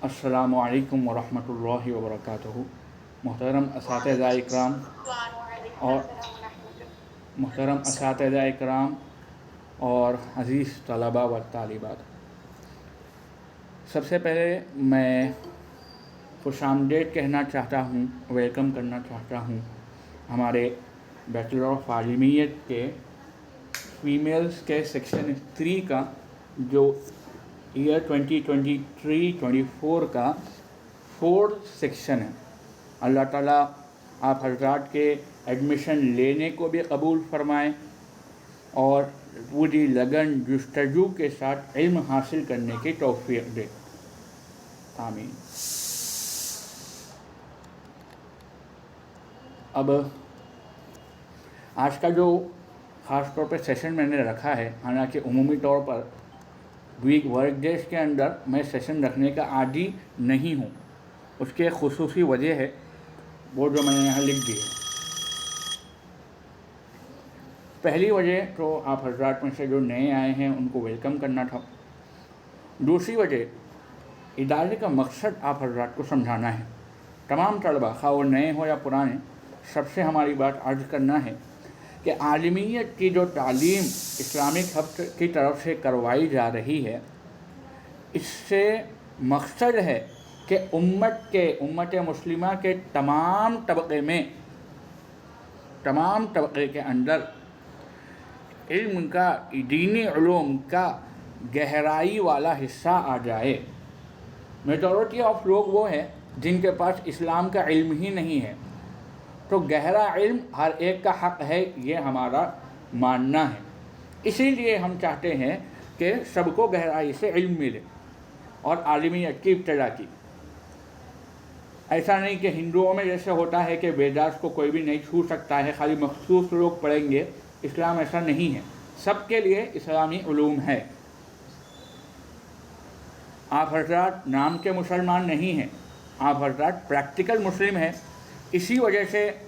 अस्सलामु अलैकुम वरहमतुल्लाहि वबरकातुहू। मोहतरम असातिज़ा इकराम और मोहतरम असातिज़ा इकराम और अज़ीज़ तलबा व तालिबात, सबसे पहले मैं खुशामदीद कहना चाहता हूँ, वेलकम करना चाहता हूँ हमारे बैचलर ऑफ आलिमियत के फ़ीमेल्स के सेक्शन 3 का जो ईयर 2023-24 का 4th सेक्शन है। अल्लाह ताला आप हज़रात के एडमिशन लेने को भी कबूल फ़रमाएँ और पूरी लगन जुस्तजू के साथ इल्म हासिल करने की तौफ़ीक़ दे, आमीन। अब आज का जो ख़ास तौर पे सेशन मैंने रखा है, हालांकि उमूमी तौर पर वीक वर्क डेज के अंदर मैं सेशन रखने का आदी नहीं हूँ, उसके खुसूसी वजह है वो जो मैंने यहाँ लिख दी है। पहली वजह तो आप हज़रात में से जो नए आए हैं उनको वेलकम करना था। दूसरी वजह इदारे का मकसद आप हज़रात को समझाना है। तमाम तलबा खा वो नए हो या पुराने, सबसे हमारी बात अर्ज़ करना है कि आलिमियत की जो तालीम इस्लामिक हब की तरफ से करवाई जा रही है, इससे मकसद है कि उम्मत मुस्लिमा के तमाम तबक़े के अंदर इल्म का, दीनी उलूम का गहराई वाला हिस्सा आ जाए। मेजॉरिटी ऑफ लोग वो हैं जिनके पास इस्लाम का इल्म ही नहीं है, तो गहरा इल्म हर एक का हक़ है, ये हमारा मानना है। इसीलिए हम चाहते हैं कि सबको गहराई से इल्म मिले और आलिमियत की इब्तिदा की। ऐसा नहीं कि हिंदुओं में जैसे होता है कि वेदास को कोई भी नहीं छू सकता है, खाली मखसूस लोग पढ़ेंगे। इस्लाम ऐसा नहीं है, सबके लिए इस्लामी उलूम है। आप हज़रात नाम के मुसलमान नहीं हैं, आप हज़रात प्रैक्टिकल मुस्लिम हैं। इसी वजह से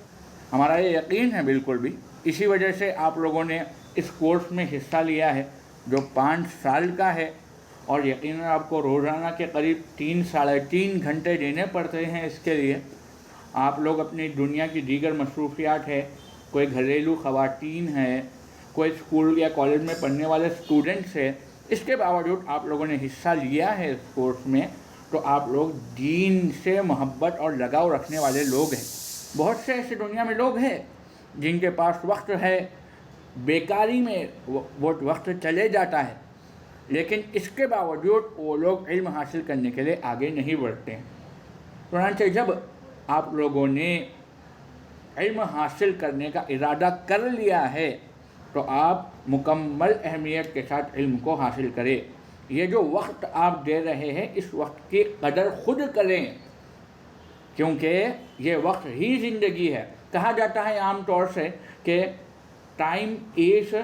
हमारा ये यकीन है, बिल्कुल भी इसी वजह से आप लोगों ने इस कोर्स में हिस्सा लिया है जो 5 साल का है, और यकीनन आपको रोज़ाना के करीब 3-3.5 घंटे देने पड़ते हैं। इसके लिए आप लोग अपनी दुनिया की दीगर मसरूफियात है, कोई घरेलू ख़वातीन है, कोई स्कूल या कॉलेज में पढ़ने वाले स्टूडेंट्स है, इसके बावजूद आप लोगों ने हिस्सा लिया है इस कोर्स में, तो आप लोग दीन से मोहब्बत और लगाव रखने वाले लोग हैं। बहुत से ऐसे दुनिया में लोग हैं जिनके पास वक्त है, बेकारी में वो वक्त चले जाता है, लेकिन इसके बावजूद वो लोग इल्म हासिल करने के लिए आगे नहीं बढ़ते हैं। चुनांचे जब आप लोगों ने इल्म हासिल करने का इरादा कर लिया है तो आप मुकम्मल अहमियत के साथ इल्म को हासिल करें। ये जो वक्त आप दे रहे हैं, इस वक्त की कदर खुद करें, क्योंकि ये वक्त ही ज़िंदगी है। कहा जाता है आम तौर से कि time is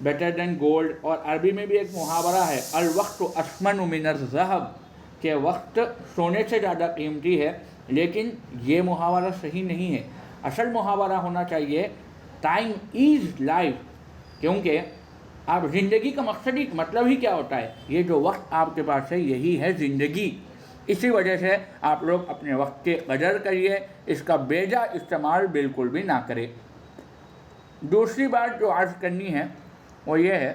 better than gold, और अरबी में भी एक मुहावरा है, अल वक्त असमन मिनर ज़हब, के वक्त सोने से ज़्यादा कीमती है। लेकिन ये मुहावरा सही नहीं है। असल मुहावरा होना चाहिए टाइम इज़ लाइफ, क्योंकि आप ज़िंदगी का मतलब ही क्या होता है, ये जो वक्त आपके पास है यही है ज़िंदगी। इसी वजह से आप लोग अपने वक्त की कदर करिए, इसका बेजा इस्तेमाल बिल्कुल भी ना करें। दूसरी बात जो अर्ज़ करनी है वो ये है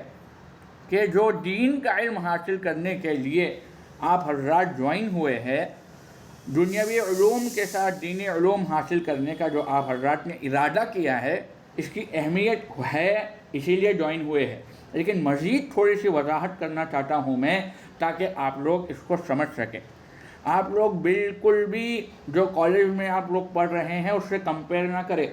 कि जो दीन का इल्म हासिल करने के लिए आप हज़रात ज्वाइन हुए हैं, दुनियावी उलूम के साथ दीनी उलूम हासिल करने का जो आप हज़रात ने इरादा किया है, इसकी अहमियत है, इसीलिए ज्वाइन हुए हैं। लेकिन मज़ीद थोड़ी सी वजाहत करना चाहता हूँ मैं, ताकि आप लोग इसको समझ सकें। आप लोग बिल्कुल भी जो कॉलेज में आप लोग पढ़ रहे हैं उससे कंपेयर ना करें।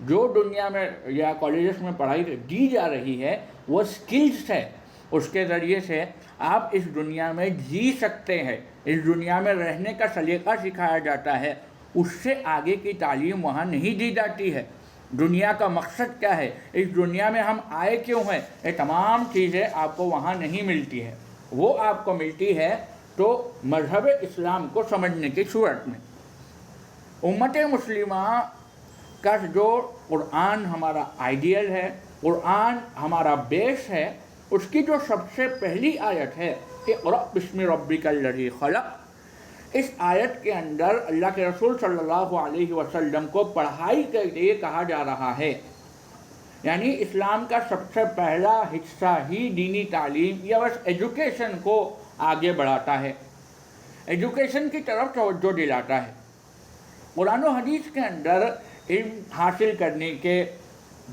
जो दुनिया में या कॉलेजेस में पढ़ाई दी जा रही है वो स्किल्स है, उसके ज़रिए से आप इस दुनिया में जी सकते हैं, इस दुनिया में रहने का सलीका सिखाया जाता है। उससे आगे की तालीम वहाँ नहीं दी जाती है। दुनिया का मकसद क्या है, इस दुनिया में हम आए क्यों हैं, ये तमाम चीज़ें आपको वहाँ नहीं मिलती है। वो आपको मिलती है तो मज़हब इस्लाम को समझने की सूरत में। उम्मत मुस्लिमा का जो कुरान हमारा आइडियल है, कुरान हमारा बेस है, उसकी जो सबसे पहली आयत है कि इक़रा बिस्मि रब्बिकल लज़ी खलक़, اس آیت کے اندر اللہ کے رسول صلی اللہ علیہ وسلم کو پڑھائی کے لیے کہا جا رہا ہے، یعنی اسلام کا سب سے پہلا حصہ ہی دینی تعلیم یا بس ایجوکیشن کو آگے بڑھاتا ہے، ایجوکیشن کی طرف توجہ دلاتا ہے۔ قرآن و حدیث کے اندر علم حاصل کرنے کے،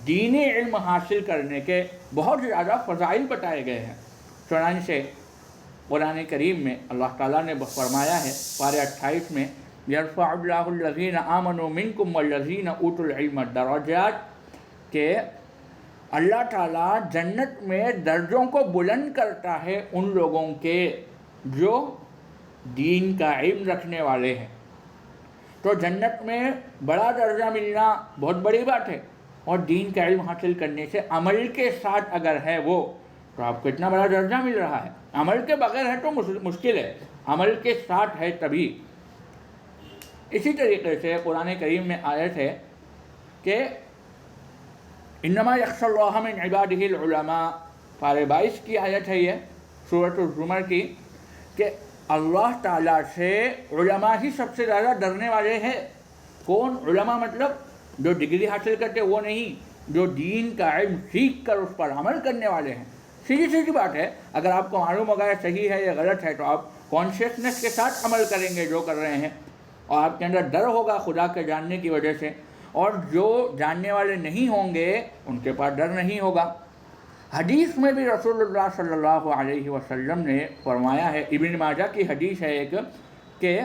دینی علم حاصل کرنے کے بہت زیادہ فضائل بتائے گئے ہیں۔ چنانچہ قرآن کریم میں اللہ تعالیٰ نے فرمایا ہے پارہ 28 میں، یرفع اللہ الذین آمنوا منکم والذین اوتوا العلم درجات، کہ اللہ تعالیٰ جنت میں درجوں کو بلند کرتا ہے ان لوگوں کے جو دین کا علم رکھنے والے ہیں۔ تو جنت میں بڑا درجہ ملنا بہت بڑی بات ہے، اور دین کا علم حاصل کرنے سے عمل کے ساتھ اگر ہے وہ، تو آپ کو اتنا بڑا درجہ مل رہا ہے۔ عمل کے بغیر ہے تو مشکل ہے، عمل کے ساتھ ہے تبھی۔ اسی طریقے سے قرآن کریم میں آیت ہے کہ انما یخشی اللہ من عبادہ العلماء، پارہ 22 کی آیت ہے یہ سورۃ الزمر کی، کہ اللہ تعالیٰ سے علماء ہی سب سے زیادہ ڈرنے والے ہیں۔ کون علماء؟ مطلب جو ڈگری حاصل کرتے وہ نہیں، جو دین کا علم سیکھ کر اس پر عمل کرنے والے ہیں۔ سیدھی سیدھی بات ہے، اگر آپ کو معلوم ہوگا صحیح ہے یا غلط ہے تو آپ کانشیسنس کے ساتھ عمل کریں گے جو کر رہے ہیں، اور آپ کے اندر ڈر ہوگا خدا کے جاننے کی وجہ سے، اور جو جاننے والے نہیں ہوں گے ان کے پاس ڈر نہیں ہوگا۔ حدیث میں بھی رسول اللہ صلی اللہ علیہ وسلم نے فرمایا ہے، ابن ماجہ کی حدیث ہے ایک، کہ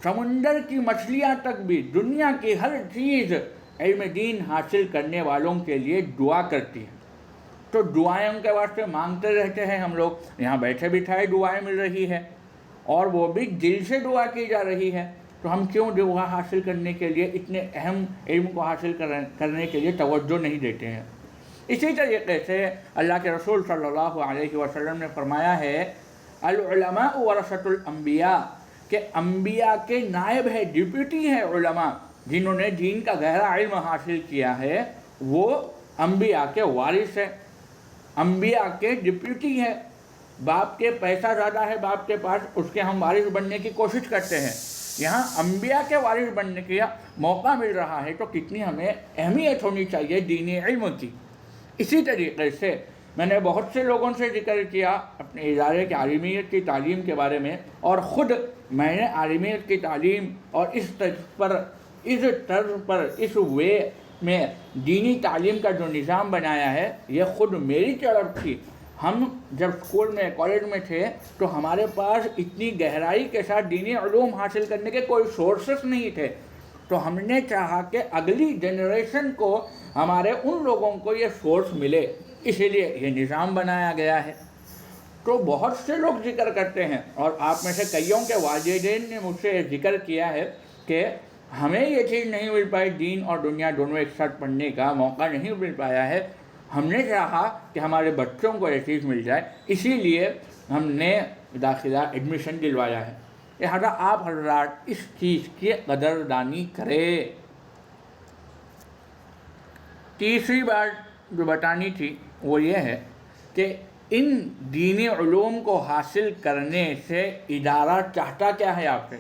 سمندر کی مچھلیاں تک بھی دنیا کی ہر چیز علم دین حاصل کرنے والوں کے لیے دعا کرتی ہے۔ تو دعائیں ان کے واسطے مانگتے رہتے ہیں، ہم لوگ یہاں بیٹھے بٹھائے دعائیں مل رہی ہے، اور وہ بھی دل سے دعا کی جا رہی ہے، تو ہم کیوں دعا حاصل کرنے کے لیے، اتنے اہم علم کو حاصل کرنے کے لیے توجہ نہیں دیتے ہیں۔ اسی طریقے سے اللہ کے رسول صلی اللہ علیہ وسلم نے فرمایا ہے، العلماء ورثۃ الانبیاء، کہ انبیاء کے نائب ہے، ڈپیوٹی ہے علماء، جنہوں نے دین کا گہرا علم حاصل کیا ہے وہ انبیاء کے وارث ہے، انبیاء کے ڈپیوٹی ہے۔ باپ کے پیسہ زیادہ ہے باپ کے پاس، اس کے ہم وارث بننے کی کوشش کرتے ہیں، یہاں انبیاء کے وارث بننے کا موقع مل رہا ہے، تو کتنی ہمیں اہمیت ہونی چاہیے دینی علم کی۔ اسی طریقے سے میں نے بہت سے لوگوں سے ذکر کیا اپنے ادارے کے عالمیت کی تعلیم کے بارے میں، اور خود میں نے عالمیت کی تعلیم اور اس طرز پر اس وے میں دینی تعلیم کا جو نظام بنایا ہے، یہ خود میری طرف تھی۔ ہم جب اسکول میں کالج میں تھے تو ہمارے پاس اتنی گہرائی کے ساتھ دینی علوم حاصل کرنے کے کوئی سورسز نہیں تھے، تو ہم نے چاہا کہ اگلی جنریشن کو، ہمارے ان لوگوں کو یہ سورس ملے، اسی لیے یہ نظام بنایا گیا ہے۔ تو بہت سے لوگ ذکر کرتے ہیں، اور آپ میں سے کئیوں کے والدین نے مجھ سے ذکر کیا ہے کہ ہمیں یہ چیز نہیں مل پائی، دین اور دنیا دونوں ایک ساتھ پڑھنے کا موقع نہیں مل پایا ہے، ہم نے چاہا کہ ہمارے بچوں کو یہ چیز مل جائے، اسی لیے ہم نے داخلہ ایڈمیشن دلوایا ہے۔ لہٰذا آپ حضرات اس چیز کی قدردانی کریں۔ تیسری بات جو بتانی تھی وہ یہ ہے کہ ان دینی علوم کو حاصل کرنے سے ادارہ چاہتا کیا ہے آپ سے،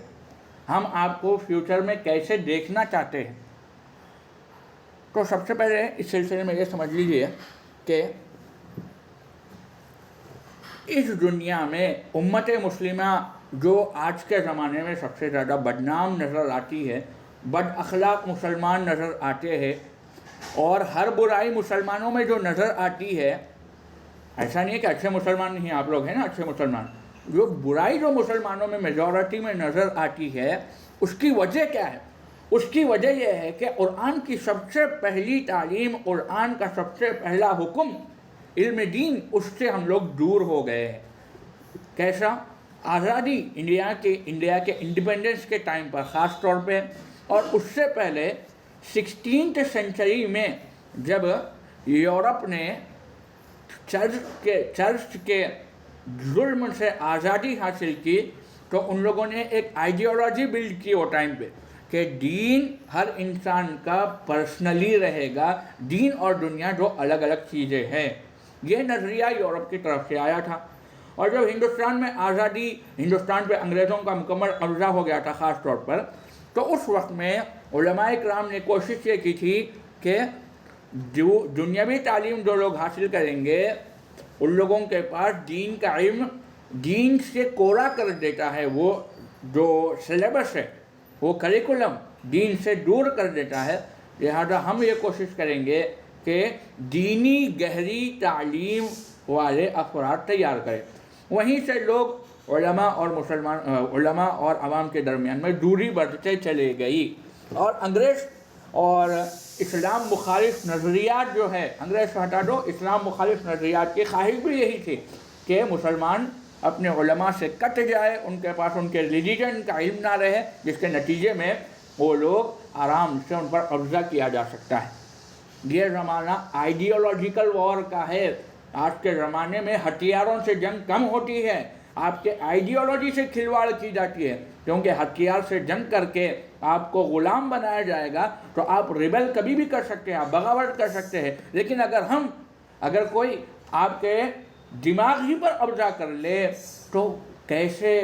ہم آپ کو فیوچر میں کیسے دیکھنا چاہتے ہیں۔ تو سب سے پہلے اس سلسلے میں یہ سمجھ لیجیے کہ اس دنیا میں امت مسلمہ جو آج کے زمانے میں سب سے زیادہ بدنام نظر آتی ہے، بد اخلاق مسلمان نظر آتے ہیں، اور ہر برائی مسلمانوں میں جو نظر آتی ہے، ایسا نہیں ہے کہ اچھے مسلمان نہیں، آپ لوگ ہیں نا اچھے مسلمان، جو برائی جو مسلمانوں میں میجورٹی میں نظر آتی ہے، اس کی وجہ کیا ہے؟ اس کی وجہ یہ ہے کہ قرآن کی سب سے پہلی تعلیم، قرآن کا سب سے پہلا حکم علم دین، اس سے ہم لوگ دور ہو گئے ہیں۔ کیسا؟ آزادی، انڈیا کے انڈیپینڈنس کے ٹائم پر خاص طور پہ، اور اس سے پہلے 16th سینچری میں جب یورپ نے چرچ کے ظلم سے آزادی حاصل کی، تو ان لوگوں نے ایک آئیڈیالوجی بلڈ کی وہ ٹائم پہ کہ دین ہر انسان کا پرسنلی رہے گا، دین اور دنیا جو الگ الگ چیزیں ہیں۔ یہ نظریہ یورپ کی طرف سے آیا تھا، اور جب ہندوستان میں آزادی، ہندوستان پہ انگریزوں کا مکمل قبضہ ہو گیا تھا خاص طور پر، تو اس وقت میں علماء کرام نے کوشش یہ کی تھی کہ جو دنیاوی تعلیم جو لوگ حاصل کریں گے ان لوگوں کے پاس دین کا علم دین سے کوڑا کر دیتا ہے، وہ جو سلیبس ہے وہ کریکولم دین سے دور کر دیتا ہے، لہذا ہم یہ کوشش کریں گے کہ دینی گہری تعلیم والے افراد تیار کریں۔ وہیں سے لوگ علماء اور عوام کے درمیان میں دوری بڑھتے چلے گئی، اور انگریز اور اسلام مخالف نظریات جو ہے، انگریز سے ہٹا دو، اسلام مخالف نظریات کی خواہش بھی یہی تھی کہ مسلمان اپنے علماء سے کٹ جائے، ان کے پاس ان کے ریلیجن کا علم نہ رہے، جس کے نتیجے میں وہ لوگ آرام سے ان پر قبضہ کیا جا سکتا ہے۔ یہ زمانہ آئیڈیالوجیکل وار کا ہے۔ آج کے زمانے میں ہتھیاروں سے جنگ کم ہوتی ہے، آپ کے آئیڈیالوجی سے کھلواڑ کی جاتی ہے، کیونکہ ہتھیار سے جنگ کر کے آپ کو غلام بنایا جائے گا تو آپ ریبل کبھی بھی کر سکتے ہیں، آپ بغاوت کر سکتے ہیں، لیکن اگر کوئی آپ کے دماغ ہی پر قبضہ کر لے تو کیسے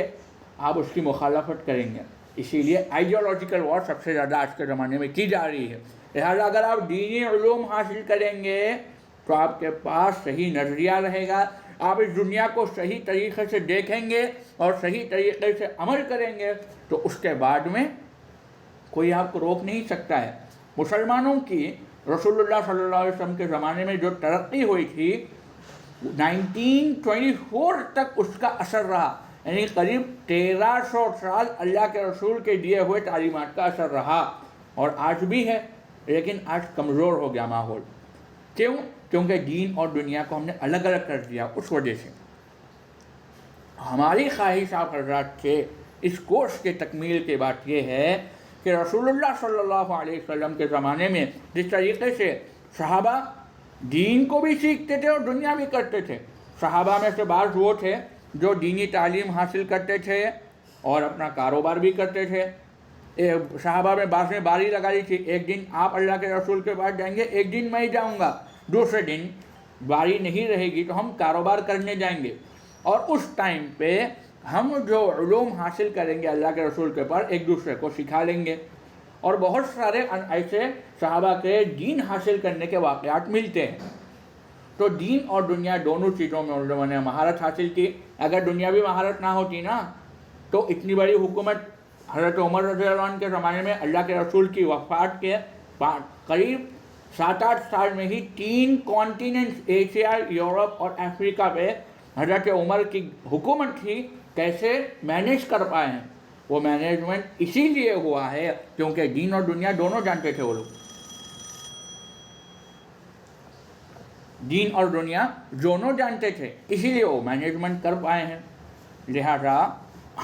آپ اس کی مخالفت کریں گے؟ اسی لیے آئیڈیالوجیکل وار سب سے زیادہ آج کے زمانے میں کی جا رہی ہے۔ لہٰذا اگر آپ دینی علوم حاصل کریں گے تو آپ کے پاس صحیح نظریہ رہے گا، آپ اس دنیا کو صحیح طریقے سے دیکھیں گے اور صحیح طریقے سے عمل کریں گے، تو اس کے بعد میں کوئی آپ کو روک نہیں سکتا ہے۔ مسلمانوں کی رسول اللہ صلی اللہ علیہ وسلم کے زمانے میں جو ترقی ہوئی تھی 1924 تک اس کا اثر رہا، یعنی قریب 1300 سال اللہ کے رسول کے دیے ہوئے تعلیمات کا اثر رہا، اور آج بھی ہے، لیکن آج کمزور ہو گیا ماحول۔ کیوں؟ کیونکہ دین اور دنیا کو ہم نے الگ الگ کر دیا۔ اس وجہ سے ہماری خواہش آپ حضرات سے اس کورس کے تکمیل کے بعد یہ ہے کہ رسول اللہ صلی اللہ علیہ وسلم کے زمانے میں جس طریقے سے صحابہ دین کو بھی سیکھتے تھے اور دنیا بھی کرتے تھے، صحابہ میں سے بعض وہ تھے جو دینی تعلیم حاصل کرتے تھے اور اپنا کاروبار بھی کرتے تھے۔ صحابہ میں بعض نے باری لگائی تھی، ایک دن آپ اللہ کے رسول کے پاس جائیں گے، ایک دن میں ہی جاؤں گا، دوسرے دن باری نہیں رہے گی تو ہم کاروبار کرنے جائیں گے، اور اس ٹائم پہ ہم جو علوم حاصل کریں گے اللہ کے رسول کے پاس ایک دوسرے کو سکھا لیں گے۔ اور بہت سارے ایسے صحابہ کے دین حاصل کرنے کے واقعات ملتے ہیں۔ تو دین اور دنیا دونوں چیزوں میں ان لوگوں نے مہارت حاصل کی۔ اگر دنیاوی مہارت نہ ہوتی نا تو اتنی بڑی حکومت حضرت عمر رضی اللہ عنہ کے زمانے میں اللہ کے رسول کی وفات کے قریب 7-8 سال میں ہی 3 کانٹیننٹ ایشیا، یورپ اور افریقہ پہ حضرت عمر کی حکومت تھی، کیسے مینیج کر پائے ہیں؟ وہ مینجمنٹ اسی لیے ہوا ہے کیونکہ دین اور دنیا دونوں جانتے تھے، وہ لوگ دین اور دنیا دونوں جانتے تھے، اسی لیے وہ مینجمنٹ کر پائے ہیں۔ لہذا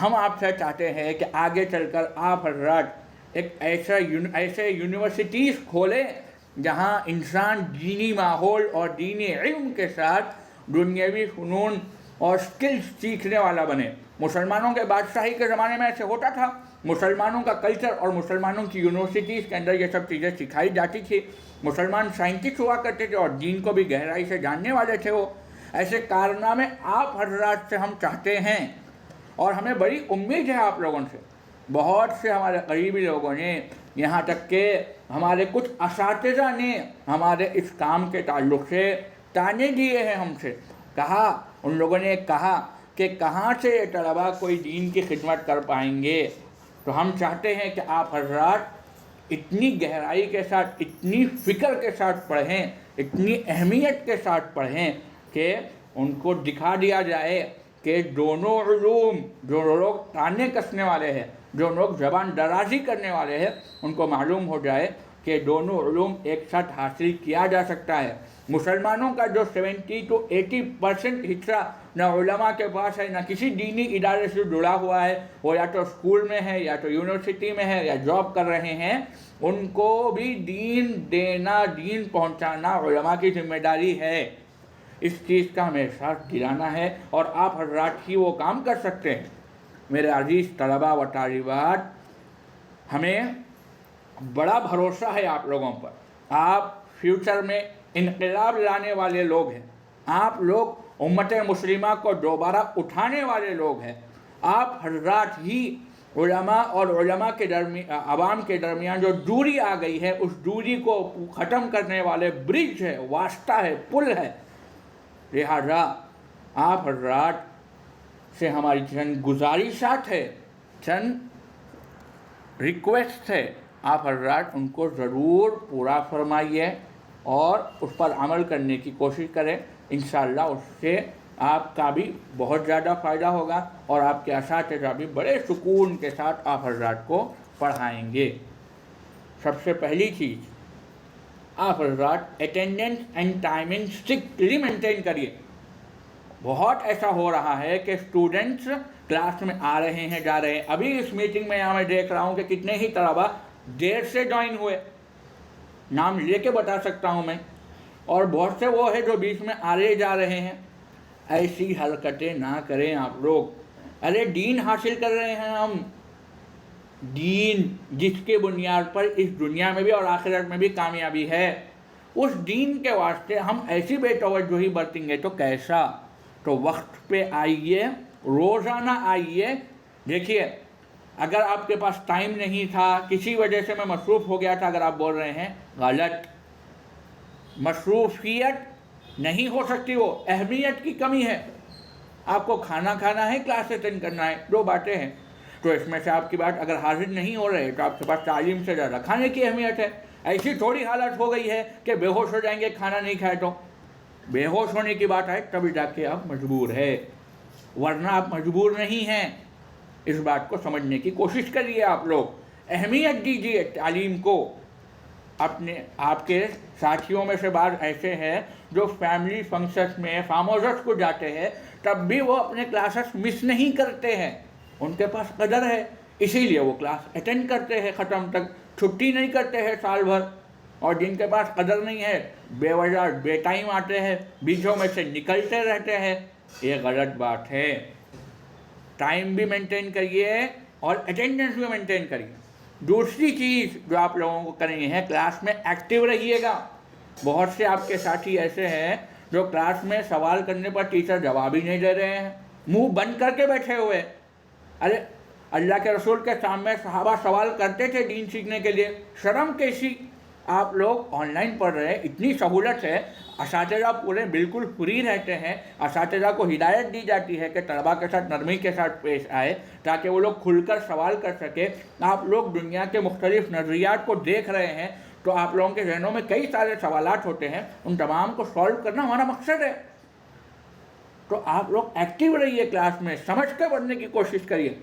ہم آپ سے چاہتے ہیں کہ آگے چل کر آپ حضرات ایک ایسے یونیورسٹیز کھولیں جہاں انسان دینی ماحول اور دینی علم کے ساتھ دنیاوی فنون اور سکلز سیکھنے والا بنے۔ مسلمانوں کے بادشاہی کے زمانے میں ایسے ہوتا تھا، مسلمانوں کا کلچر اور مسلمانوں کی یونیورسٹیز کے اندر یہ سب چیزیں سکھائی جاتی تھی، مسلمان سائنٹسٹ ہوا کرتے تھے اور دین کو بھی گہرائی سے جاننے والے تھے۔ وہ ایسے کارنامے آپ حضرات سے ہم چاہتے ہیں، اور ہمیں بڑی امید ہے آپ لوگوں سے۔ بہت سے ہمارے قریبی لوگوں نے، یہاں تک کہ ہمارے کچھ اساتذہ نے ہمارے اس کام کے تعلق سے تانے دیے ہیں ہم سے، ان لوگوں نے کہا کہ کہاں سے یہ طلباء کوئی دین کی خدمت کر پائیں گے۔ تو ہم چاہتے ہیں کہ آپ حضرات اتنی گہرائی کے ساتھ، اتنی فکر کے ساتھ پڑھیں، اتنی اہمیت کے ساتھ پڑھیں کہ ان کو دکھا دیا جائے کہ دونوں علوم، جو لوگ تانے کسنے والے ہیں، جو لوگ زبان درازی کرنے والے ہیں، ان کو معلوم ہو جائے کہ دونوں علوم ایک ساتھ حاصل کیا جا سکتا ہے۔ مسلمانوں کا جو 70 to 80% حصہ نہ علماء کے پاس ہے، نہ کسی دینی ادارے سے جڑا ہوا ہے، وہ یا تو اسکول میں ہے یا تو یونیورسٹی میں ہے یا جاب کر رہے ہیں، ان کو بھی دین دینا، دین پہنچانا علماء کی ذمہ داری ہے۔ اس چیز کا ہمیں احساس دلانا ہے، اور آپ حضرات ہی وہ کام کر سکتے ہیں۔ میرے عزیز طلباء و طالبات، ہمیں بڑا بھروسہ ہے آپ لوگوں پر۔ آپ فیوچر میں انقلاب لانے والے لوگ ہیں، آپ لوگ उम्मत मुस्लिमा को दोबारा उठाने वाले लोग हैं। आप हजरात ही उलमा और उलमा के आवाम के दरमियान जो दूरी आ गई है, उस दूरी को ख़त्म करने वाले ब्रिज है, वास्ता है, पुल है। लिहाजा आप हजरात से हमारी चंद गुजारिशात है, चंद रिक्वेस्ट है, आप हजरात उनको ज़रूर पूरा फरमाइए और उस पर अमल करने की कोशिश करें। इंशाअल्लाह उससे आपका भी बहुत ज़्यादा फ़ायदा होगा और आपके असातिज़ा भी बड़े सुकून के साथ आप हजरात को पढ़ाएंगे। सबसे पहली चीज़, आप हजरात attendance and timing strictly maintain करिए। बहुत ऐसा हो रहा है कि स्टूडेंट्स क्लास में आ रहे हैं, जा रहे हैं। अभी इस मीटिंग में यहाँ मैं देख रहा हूँ कि कितने ही तलबा देर से ज्वाइन हुए, नाम लेके बता सकता हूँ मैं, और बहुत से वो है जो बीच में आ रहे जा रहे हैं। ऐसी हरकतें ना करें आप लोग। अरे दीन हासिल कर रहे हैं हम, दीन जिसके बुनियाद पर इस दुनिया में भी और आखिरत में भी कामयाबी है, उस दीन के वास्ते हम ऐसी बेतवज्जोही बरतेंगे तो कैसा। तो वक्त पे आइए, रोज़ाना आइए। देखिए, अगर आपके पास टाइम नहीं था, किसी वजह से मैं मसरूफ़ हो गया था, अगर आप बोल रहे हैं, गलत। मसरूफियत नहीं हो सकती, वो अहमियत की कमी है। आपको खाना खाना है, क्लास अटेंड करना है, दो बातें हैं। तो इसमें से आपकी बात अगर हाजिर नहीं हो रही तो आपके पास तालीम से ज़्यादा खाने की अहमियत है। ऐसी थोड़ी हालत हो गई है कि बेहोश हो जाएंगे खाना नहीं खाए तो। बेहोश होने की बात है तभी जाके आप मजबूर है, वरना आप मजबूर नहीं हैं। इस बात को समझने की कोशिश करिए। आप लोग अहमियत दीजिए तालीम को। अपने आपके साथियों में से बात ऐसे हैं जो फैमिली फंक्शंस में, फार्म हाउसेस को जाते हैं, तब भी वो अपने क्लासेस मिस नहीं करते हैं। उनके पास कदर है, इसीलिए वो क्लास अटेंड करते हैं ख़त्म तक, छुट्टी नहीं करते हैं साल भर। और जिनके पास कदर नहीं है, बेवजह बेटाइम आते हैं, बीचों में से निकलते रहते हैं, ये गलत बात है। टाइम भी मेंटेन करिए और अटेंडेंस भी मेंटेन करिए। दूसरी चीज़ जो आप लोगों को करनी है, क्लास में एक्टिव रहिएगा। बहुत से आपके साथी ऐसे हैं जो क्लास में सवाल करने पर टीचर जवाब ही नहीं दे रहे हैं, मुंह बंद करके बैठे हुए। अरे अल्लाह के रसूल के सामने सहाबा सवाल करते थे दीन सीखने के लिए, शर्म कैसी। आप लोग ऑनलाइन पढ़ रहे हैं, इतनी सहूलत है, असातिज़ा पूरे बिल्कुल फ्री रहते हैं। असातिज़ा को हिदायत दी जाती है कि तलबा के साथ नरमी के साथ पेश आए ताकि वो लोग खुलकर सवाल कर सके। आप लोग दुनिया के मुख्तलिफ नज़रियात को देख रहे हैं, तो आप लोगों के जहनों में कई सारे सवालात होते हैं, उन तमाम को सॉल्व करना हमारा मकसद है। तो आप लोग एक्टिव रहिए, क्लास में समझ कर पढ़ने की कोशिश करिए।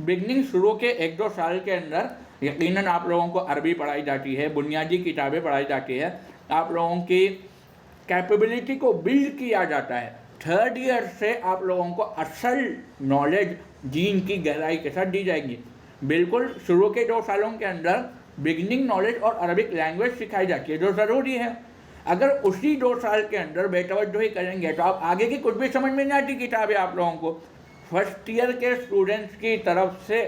बिगनिंग शुरू के 1-2 साल के अंदर यकीनन आप लोगों को अरबी पढ़ाई जाती है, बुनियादी किताबें पढ़ाई जाती है, आप लोगों की कैपेबिलिटी को बिल्ड किया जाता है। 3rd ईयर से आप लोगों को असल नॉलेज दीन की गहराई के साथ दी जाएगी। बिल्कुल शुरू के 2 सालों के अंदर बिगनिंग नॉलेज और अरबिक लैंग्वेज सिखाई जाती है, जो ज़रूरी है। अगर उसी 2 साल के अंदर बेतवज्जोही करेंगे तो आप आगे की कुछ भी समझ में नहीं आती किताबें आप लोगों को। फर्स्ट ईयर के स्टूडेंट्स की तरफ से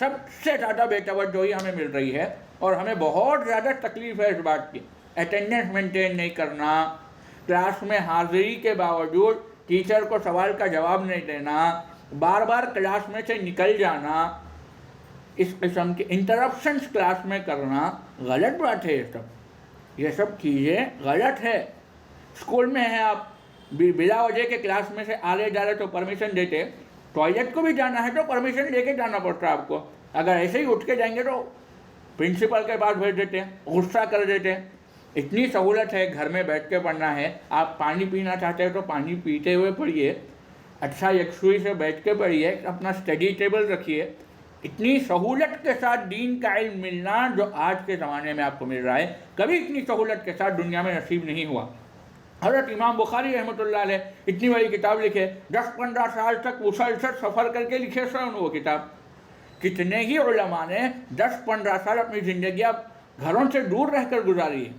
सबसे ज़्यादा बेतवज्जोही हमें मिल रही है और हमें बहुत ज़्यादा तकलीफ़ है इस बात की। अटेंडेंस मेंटेन नहीं करना, क्लास में हाज़िरी के बावजूद टीचर को सवाल का जवाब नहीं देना, बार बार क्लास में से निकल जाना, इस किस्म के इंटरप्शंस क्लास में करना गलत बात है। ये सब चीज़ें गलत है। स्कूल में है, आप बिला वजह के क्लास में से आ रहे जा रहे तो परमिशन देते, टॉयलेट को भी जाना है तो परमिशन लेके जाना पड़ता है आपको। अगर ऐसे ही उठ के जाएंगे तो प्रिंसिपल के पास भेज देते हैं, गुस्सा कर देते हैं। इतनी सहूलत है, घर में बैठ के पढ़ना है, आप पानी पीना चाहते हैं तो पानी पीते हुए पढ़िए, अच्छा यकसुई से बैठ के पढ़िए, अपना स्टडी टेबल रखिए। इतनी सहूलत के साथ दीन का इल्म मिलना जो आज के ज़माने में आपको मिल रहा है, कभी इतनी सहूलत के साथ दुनिया में नसीब नहीं हुआ। हज़रत इमाम बुखारी रहमतुल्लाह अलैह इतनी बड़ी किताब लिखे, 10-15 साल तक मुसलसल सफ़र करके लिखे सन वो किताब। कितने ही उलमा ने 10-15 साल अपनी ज़िंदगी अब घरों से दूर रहकर गुजारी है।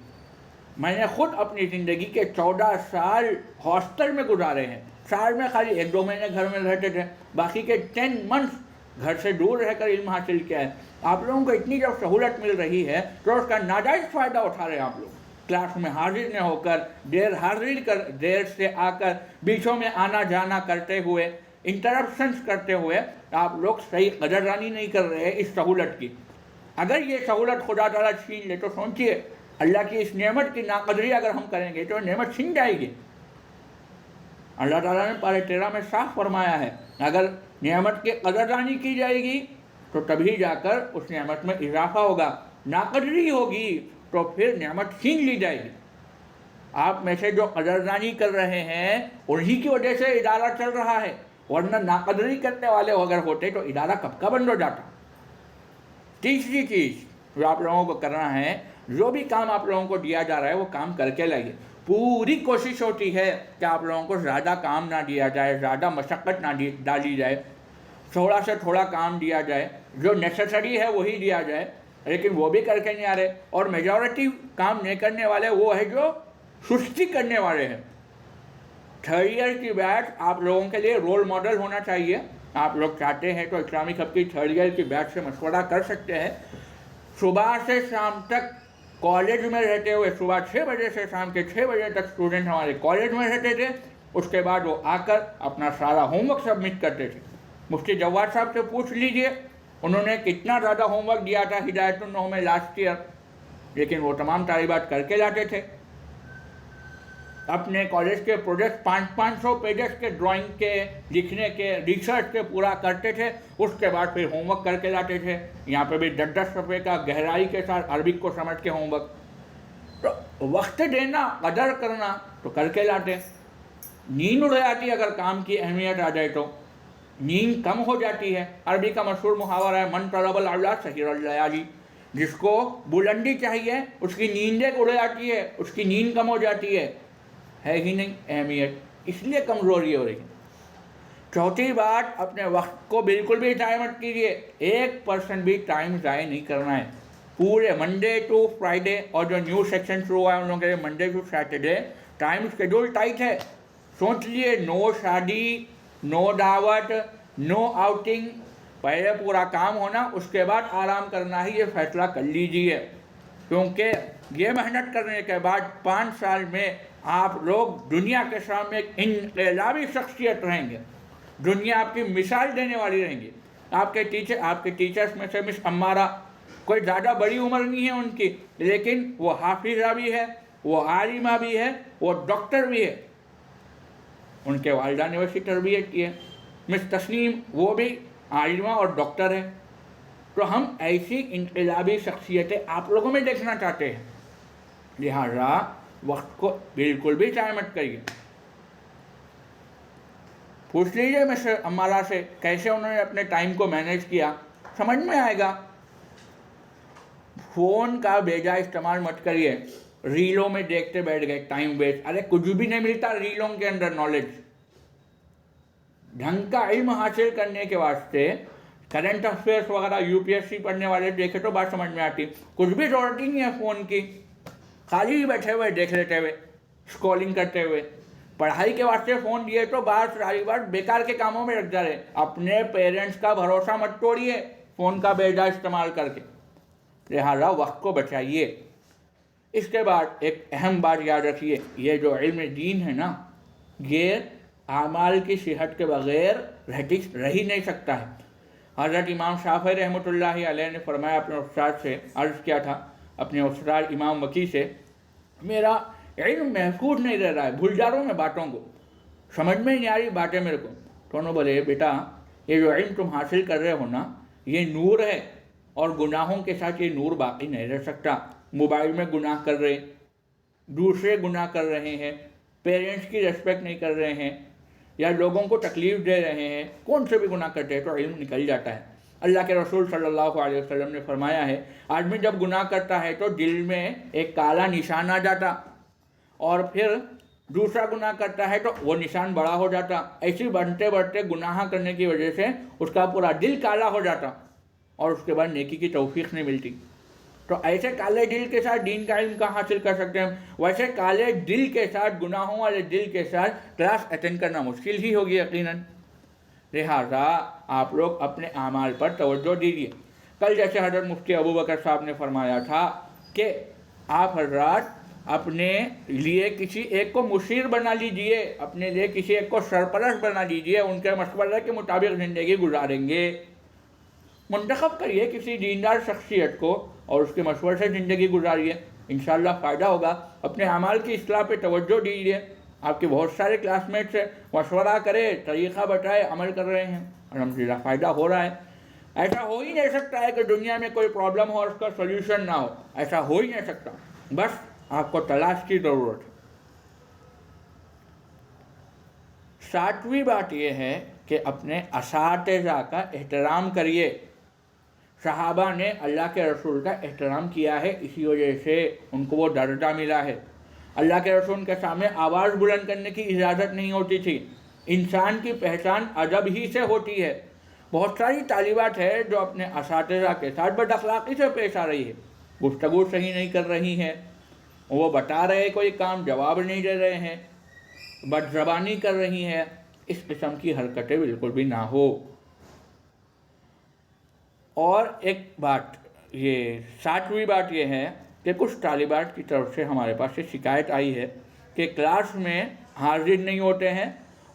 मैंने ख़ुद अपनी ज़िंदगी के 14 साल हॉस्टल में गुजारे हैं। साल में खाली 1-2 महीने घर में रहते थे, बाकी के 10 मंथ्स घर से दूर रहकर इल्म हासिल किया है। आप लोगों को इतनी जब सहूलत मिल रही है तो उसका नाजायज़ फ़ायदा उठा रहे हैं आप लोग। क्लास में हाजिर न होकर देर से आकर बीचों में आना जाना करते हुए, इंटरप्शंस करते हुए आप लोग सही कदरदानी नहीं कर रहे हैं इस सहूलत की। अगर ये सहूलत खुदा ताला छीन ले तो सोचिए, अल्लाह की इस नेमत की नाकदरी अगर हम करेंगे तो नेमत छीन जाएगी। अल्लाह ताला ने पारे 13 में साफ फरमाया है, अगर नेमत की कदरदानी की जाएगी तो तभी जाकर उस नेमत में इजाफा होगा, नाकदरी होगी तो फिर नेमत छीन ली जाएगी। आप में से जो कदरदानी कर रहे हैं उन्हीं की वजह से इदारा चल रहा है, वरना नाकदरी करने वाले अगर होते तो इदारा कब का बंद हो जाता। तीसरी चीज़ जो आप लोगों को करना है, जो भी काम आप लोगों को दिया जा रहा है वो काम करके लाइए। पूरी कोशिश होती है कि आप लोगों को ज़्यादा काम ना दिया जाए, ज़्यादा मशक्क़त ना डाली जाए, थोड़ा से थोड़ा काम दिया जाए, जो नेसेसरी है वही दिया जाए, लेकिन वो भी करके नहीं आ रहे। और मेजॉरिटी काम नहीं करने वाले वो है जो सुस्ती करने वाले हैं। थर्ड ईयर की बैच आप लोगों के लिए रोल मॉडल होना चाहिए। आप लोग चाहते हैं तो इस्लामिक हब की थर्ड ईयर की बैच से मशवरा कर सकते हैं। सुबह से शाम तक कॉलेज में रहते हुए, सुबह 6 बजे से शाम के 6 बजे तक स्टूडेंट हमारे कॉलेज में रहते थे। उसके बाद वो आकर अपना सारा होमवर्क सबमिट करते थे। मुफ्ती जवाद साहब से पूछ लीजिए उन्होंने कितना ज़्यादा होमवर्क दिया था हिदायतुन्नह में लास्ट ईयर, लेकिन वो तमाम तालिबात करके लाते थे। अपने कॉलेज के प्रोजेक्ट 500 पेजेस के ड्राइंग के, लिखने के, रिसर्च के पूरा करते थे। उसके बाद फिर होमवर्क करके लाते थे। यहाँ पे भी 10-10 सफ़े का गहराई के साथ अरबिक को समझ के होमवर्क। तो वक्त देना, कदर करना तो करके लाते। नींद उड़ जाती अगर काम की अहमियत आ जाए तो, नींद कम हो जाती है। अरबी का मशहूर मुहावरा है, मन तलबल अला सहीरुल लयाली, जिसको बुलंदी चाहिए उसकी नींदें उड़ जाती है, उसकी नींद कम हो जाती है ही नहीं अहमियत, इसलिए कमज़ोरी हो रही है। चौथी बात, अपने वक्त को बिल्कुल भी ज़ाया मत कीजिए। 1% भी टाइम ज़ाया नहीं करना है। पूरे मंडे टू फ्राइडे, और जो न्यू सेक्शन शुरू हुआ है उन लोगों के लिए Monday to Saturday time schedule tight है। सोच लिए, नो शादी, नो दावत, नो आउटिंग, पहले पूरा काम होना, उसके बाद आराम करना ही, ये फैसला कर लीजिए। क्योंकि ये मेहनत करने के बाद 5 साल में आप लोग दुनिया के सामने एक इनकलाबी शख्सियत रहेंगे। दुनिया आपकी मिसाल देने वाली रहेंगी। आपके टीचर्स में से मिस अम्मारा, कोई ज़्यादा बड़ी उम्र नहीं है उनकी, लेकिन वो हाफिज़ा भी है, वो आलिमा भी है, वो डॉक्टर भी है। उनके वालिदा ने वैसी तरबियत की है। मिस तस्नीम, वो भी आलिमा और डॉक्टर है। तो हम ऐसी इनकलाबी शख्सियतें आप लोगों में देखना चाहते हैं। लिहाजा वक्त को बिल्कुल भी ज़ाया मत करिए। पूछ लीजिए मिस अम्मारा से कैसे उन्होंने अपने टाइम को मैनेज किया, समझ में आएगा। फ़ोन का बेजा इस्तेमाल मत करिए। रीलों में देखते बैठ गए, टाइम वेस्ट। अरे कुछ भी नहीं मिलता रीलों के अंदर नॉलेज। ढंग का इल्म हासिल करने के वास्ते करंट अफेयर्स वगैरह यूपीएससी पढ़ने वाले देखे तो बात समझ में आती। कुछ भी ज़रूरत ही नहीं है फ़ोन की, खाली बैठे हुए देख लेते हुए, स्क्रॉलिंग करते हुए। पढ़ाई के वास्ते फ़ोन दिए तो बात सारी बात बेकार के कामों में रख जा रहे। अपने पेरेंट्स का भरोसा मत तोड़िए फ़ोन का बेजा इस्तेमाल करके। लिहाजा वक्त को बचाइए। इसके बाद एक अहम बात याद रखिए, ये जो इल्म दीन है ना, ये आमाल की सेहत के बग़ैर रह ही नहीं सकता है। हज़रत इमाम शाफ़ी रहमतुल्लाहि अलैह ने फरमाया, अपने उस्ताद से अर्ज़ किया था, अपने उस्ताद इमाम वकी से, मेरा इल्म महफूज नहीं रह रहा है, भूल जा रहा हूँ मैं बातों को, समझ में नहीं आ रही बातें मेरे को। तो उन्होंने बोले, बेटा ये जो इल्म तुम हासिल कर रहे हो ना, ये नूर है, और गुनाहों के साथ ये नूर बाकी नहीं रह सकता। मोबाइल में गुनाह कर रहे, दूसरे गुनाह कर रहे हैं, पेरेंट्स की रेस्पेक्ट नहीं कर रहे हैं, या लोगों को तकलीफ़ दे रहे हैं, कौन से भी गुनाह करते हैं तो इल्म निकल जाता है। अल्लाह के रसूल सल्लल्लाहु अलैहि वसल्लम ने फरमाया है, आदमी जब गुनाह करता है तो दिल में एक काला निशान आ जाता, और फिर दूसरा गुनाह करता है तो वो निशान बड़ा हो जाता। ऐसे बढ़ते बढ़ते गुनाह करने की वजह से उसका पूरा दिल काला हो जाता, और उसके बाद नेकी की तौफीक नहीं मिलती। तो ऐसे काले दिल के साथ दीन का इल्म कहाँ हासिल कर सकते हैं? वैसे काले दिल के साथ, गुनाहों वाले दिल के साथ क्लास अटेंड करना मुश्किल ही होगी यकीनन। लिहाजा आप लोग अपने आमाल पर तवज्जो दीजिए। कल जैसे हज़रत मुफ्ती अबू बकर साहब ने फरमाया था कि आप हजरात अपने लिए किसी एक को मुशीर बना लीजिए, अपने लिए किसी एक को सरपरस्त बना लीजिए, उनके मशवरे के मुताबिक ज़िंदगी गुजारेंगे। मुंतखब करिए किसी दीनदार शख्सियत को और उसके मशवरे से ज़िंदगी गुजारिए, इंशाअल्लाह फ़ायदा होगा। अपने अमाल की इस्लाह पे तवज्जो दीजिए। आपके बहुत सारे क्लासमेट से मशवरा करे, तरीक़ा बताए, अमल कर रहे हैं, अल्हम्दुलिल्लाह फ़ायदा हो रहा है। ऐसा हो ही नहीं सकता है कि दुनिया में कोई प्रॉब्लम हो और उसका सोल्यूशन ना हो, ऐसा हो ही नहीं सकता। बस आपको तलाश की ज़रूरत है। सातवीं बात यह है कि अपने असातिज़ा का एहतराम करिए। सहाबा ने अल्लाह के रसूल का एहतराम किया है, इसी वजह से उनको वो दर्जा मिला है। अल्लाह के रसूल के सामने आवाज़ बुलंद करने की इजाज़त नहीं होती थी। इंसान की पहचान अदब ही से होती है। बहुत सारी तालिबात है जो अपने असातिज़ा के साथ बदअखलाक़ी से पेश आ रही है, गुफ्तगू सही नहीं कर रही हैं, वो बता रहे कोई काम जवाब नहीं दे रहे हैं, बदज़बानी कर रही हैं। इस किस्म की हरकतें बिल्कुल भी ना हो। और एक बात, ये सातवीं बात ये है कि कुछ तालिबात की तरफ से हमारे पास ये शिकायत आई है कि क्लास में हाजिर नहीं होते हैं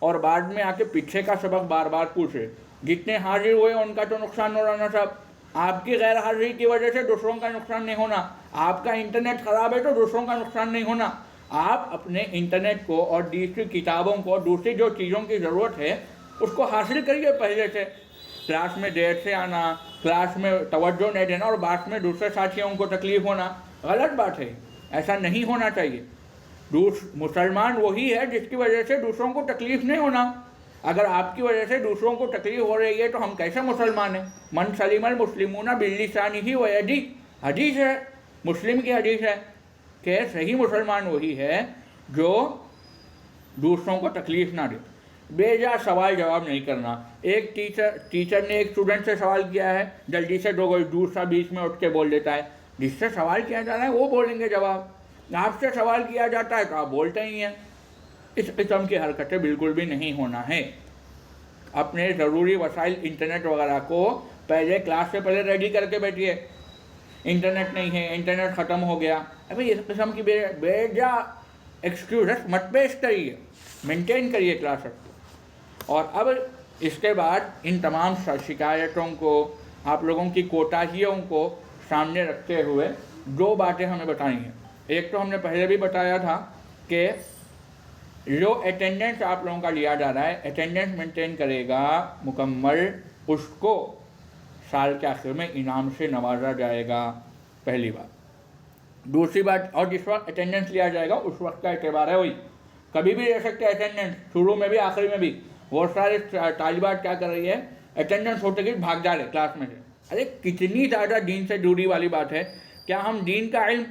और बाद में आके पीछे का सबक बार बार पूछे। जितने हाजिर हुए उनका तो नुकसान हो रहा ना साहब, आपकी गैर हाजिरी की वजह से दूसरों का नुकसान नहीं होना। आपका इंटरनेट ख़राब है तो दूसरों का नुकसान नहीं होना। आप अपने इंटरनेट को और दूसरी किताबों को, दूसरी जो चीज़ों की ज़रूरत है उसको हासिल करिए पहले से। क्लास में देर से आना, क्लास में तवज्जो नहीं देना और बाद में दूसरे साथियों को तकलीफ़ होना गलत बात है, ऐसा नहीं होना चाहिए। मुसलमान वही है जिसकी वजह से दूसरों को तकलीफ़ नहीं होना। अगर आपकी वजह से दूसरों को तकलीफ़ हो रही है तो हम कैसे मुसलमान हैं? मन सलीमल मुस्लिमूना बिल्लिसानिही व यदी, हदीस है, मुस्लिम की हदीस है कि सही मुसलमान वही है जो दूसरों को तकलीफ़ ना दे। बेजा सवाल जवाब नहीं करना। एक टीचर ने एक स्टूडेंट से सवाल किया है, जल्दी से दूसरा बीच में उठ के बोल देता है। जिससे सवाल किया जा रहा है वो बोलेंगे जवाब, आपसे सवाल किया जाता है तो आप बोलते ही हैं। इस किस्म की हरकतें बिल्कुल भी नहीं होना है। अपने ज़रूरी वसाइल इंटरनेट वगैरह को पहले क्लास से पहले रेडी करके बैठिए। इंटरनेट नहीं है, इंटरनेट ख़त्म हो गया, अभी इस किस्म की बेजा एक्सक्यूज़ मत पेश करिए, मेंटेन करिए क्लास। और अब इसके बाद इन तमाम शिकायतों को, आप लोगों की कोताहियों को सामने रखते हुए दो बातें हमें बतानी हैं। एक तो हमने पहले भी बताया था कि जो अटेंडेंस आप लोगों का लिया जा रहा है, अटेंडेंस मेंटेन करेगा मुकम्मल, उसको साल के आखिर में इनाम से नवाजा जाएगा, पहली बात। दूसरी बात, और जिस वक्त अटेंडेंस लिया जाएगा उस वक्त का एतबार है वही, कभी भी ले सकते हैं अटेंडेंस, शुरू में भी आखिरी में भी। बहुत सारे तालिबात क्या कर रही है, अटेंडेंस होते कि भाग जा रहे क्लास में से। अरे कितनी ज़्यादा दीन से दूरी वाली बात है। क्या हम दीन का इल्म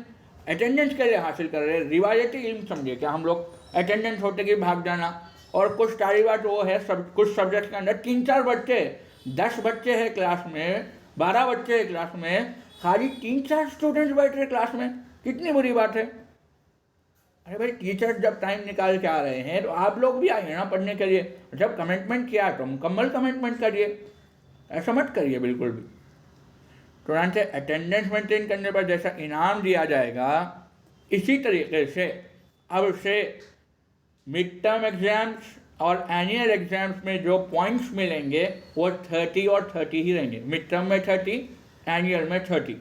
अटेंडेंस के लिए हासिल कर रहे हैं? रिवायती इल्म समझिए क्या हम लोग अटेंडेंस होते कि भाग जाना। और कुछ तालिबात वो है, कुछ सब्जेक्ट के अंदर 3-4 बच्चे, 10 बच्चे हैं क्लास में, 12 बच्चे हैं क्लास में, खाली 3-4 स्टूडेंट्स बैठ रहे क्लास में, कितनी बुरी बात है। अरे भाई, टीचर्स जब टाइम निकाल के आ रहे हैं तो आप लोग भी आइए ना पढ़ने के लिए। जब कमिटमेंट किया तो मुकम्मल कमिटमेंट करिए, ऐसा मत करिए बिल्कुल भी। तुरंत से अटेंडेंस मेंटेन करने पर जैसा इनाम दिया जाएगा, इसी तरीके से अब से मिड टर्म एग्ज़ाम्स और एनुअल एग्ज़ाम्स में जो पॉइंट्स मिलेंगे वो 30 और 30 ही रहेंगे। मिड टर्म में 30, एनुअल में 30,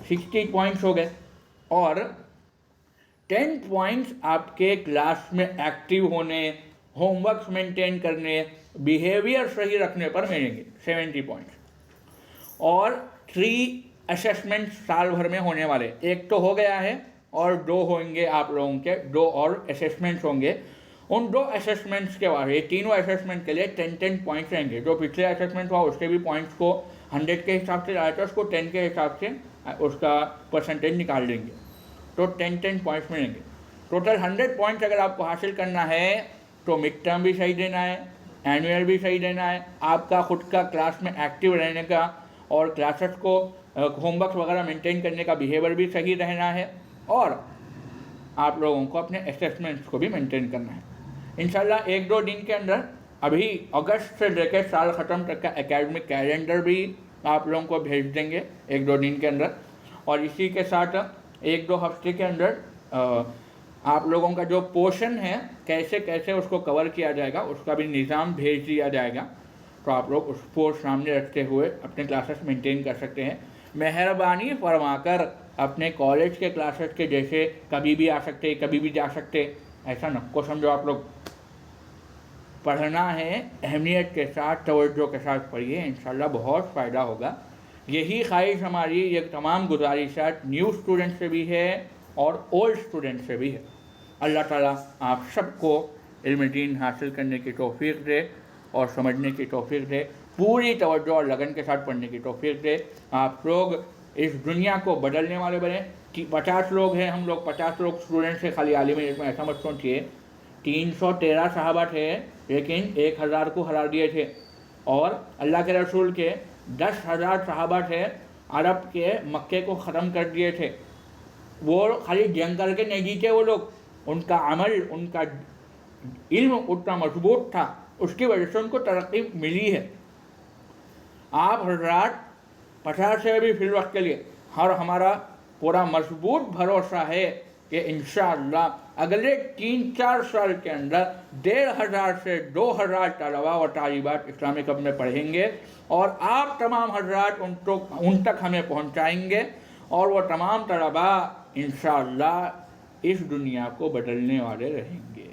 60 पॉइंट्स हो गए। और 10 पॉइंट्स आपके क्लास में एक्टिव होने, होमवर्क मेंटेन करने, बिहेवियर सही रखने पर मिलेंगे 70 पॉइंट्स। और 3 असेसमेंट साल भर में होने वाले, एक तो हो गया है और 2 होंगे आप लोगों के, 2 और असेसमेंट्स होंगे। उन 2 असेसमेंट्स के बाद, ये तीनों असेसमेंट के लिए 10-10 पॉइंट्स रहेंगे। जो पिछले असेसमेंट हुआ उसके भी पॉइंट्स को 100 के हिसाब से लाया था, उसको 10 के हिसाब से उसका परसेंटेज निकाल देंगे, तो 10-10 पॉइंट्स मिलेंगे। टोटल 100 पॉइंट्स अगर आपको हासिल करना है तो मिड टर्म भी सही देना है, एनुअल भी सही देना है, आपका खुद का क्लास में एक्टिव रहने का और क्लासेस को होमवर्क वगैरह मेंटेन करने का बिहेवियर भी सही रहना है, और आप लोगों को अपने असेसमेंट्स को भी मेंटेन करना है। इंशाल्लाह 1-2 दिन के अंदर, अभी अगस्त से लेकर साल ख़त्म तक का एकेडमिक कैलेंडर भी आप लोगों को भेज देंगे 1-2 दिन के अंदर। और इसी के साथ 1-2 हफ्ते के अंदर آپ لوگوں کا جو پورشن ہے کیسے کیسے اس کو کور کیا جائے گا اس کا بھی نظام بھیج دیا جائے گا، تو آپ لوگ اس کو سامنے رکھتے ہوئے اپنے کلاسز مینٹین کر سکتے ہیں۔ مہربانی فرما کر اپنے کالج کے کلاسز کے جیسے کبھی بھی آ سکتے کبھی بھی جا سکتے ایسا نہ کو سمجھو۔ آپ لوگ پڑھنا ہے اہمیت کے ساتھ توجہ کے ساتھ پڑھیے، انشاءاللہ بہت فائدہ ہوگا۔ یہی خواہش ہماری یہ تمام گزارشات نیو اسٹوڈنٹ سے بھی ہے اور اولڈ اسٹوڈنٹ سے بھی ہے۔ اللہ تعالیٰ آپ سب کو علم دین حاصل کرنے کی توفیق دے اور سمجھنے کی توفیق دے، پوری توجہ اور لگن کے ساتھ پڑھنے کی توفیق دے۔ آپ لوگ اس دنیا کو بدلنے والے بنے۔ 50 لوگ ہیں ہم لوگ، 50 لوگ اسٹوڈنٹ سے خالی عالم علم میں، ایسا مت سوچیے۔ 313 صحابہ تھے لیکن 1000 کو ہرا دیے تھے، اور اللہ کے رسول کے 10,000 صحابہ تھے، عرب کے مکے کو ختم کر دیے تھے۔ وہ خالی جنگ کر کے نہیں جیتے وہ لوگ، ان کا عمل ان کا علم اتنا مضبوط تھا، اس کی وجہ سے ان کو ترقی ملی ہے۔ آپ حضرات 50 سے بھی فی الوقت کے لیے اور ہمارا پورا مضبوط بھروسہ ہے کہ انشاءاللہ اگلے 3-4 سال کے اندر 1,500 سے 2,000 طلباء و طالبات اسلامک ہب میں پڑھیں گے، اور آپ تمام حضرات ان تک ہمیں پہنچائیں گے، اور وہ تمام طلباء انشاءاللہ اس دنیا کو بدلنے والے رہیں گے۔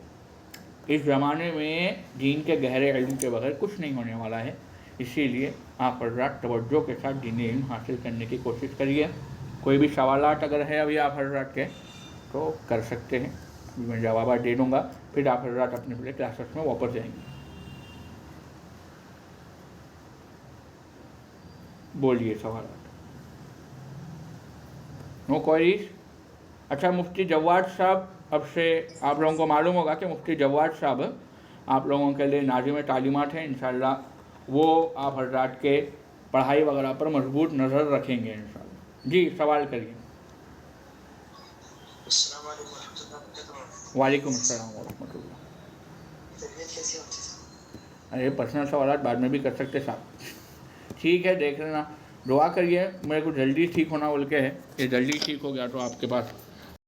اس زمانے میں دین کے گہرے علم کے بغیر کچھ نہیں ہونے والا ہے، اسی لیے آپ حضرات توجہ کے ساتھ دینی علم حاصل کرنے کی کوشش کریے۔ کوئی بھی سوالات اگر ہے ابھی آپ حضرات کے تو کر سکتے ہیں، میں جوابات دے دوں گا، پھر آپ حضرات اپنے اپنے کلاسز میں واپس جائیں گے۔ بولیے سوالات۔ نو کوئریز؟ اچھا، مفتی جواد صاحب، اب سے آپ لوگوں کو معلوم ہوگا کہ مفتی جواد صاحب آپ لوگوں کے لیے ناظم تعلیمات ہیں، انشاءاللہ وہ آپ حضرات کے پڑھائی وغیرہ پر مضبوط نظر رکھیں گے انشاءاللہ۔ جی سوال کریے۔ السلام علیکم ورحمۃ اللہ وبرکاتہ۔ وعلیکم السلام ورحمۃ اللہ۔ طبیعت کیسی ہوتی ہے؟ ارے پرسنل سوالات بعد میں بھی کر سکتے صاحب، ٹھیک ہے دیکھ لینا، دعا کریے میرے کو جلدی ٹھیک ہونا بول کے ہے، یہ جلدی ٹھیک ہو گیا تو آپ کے پاس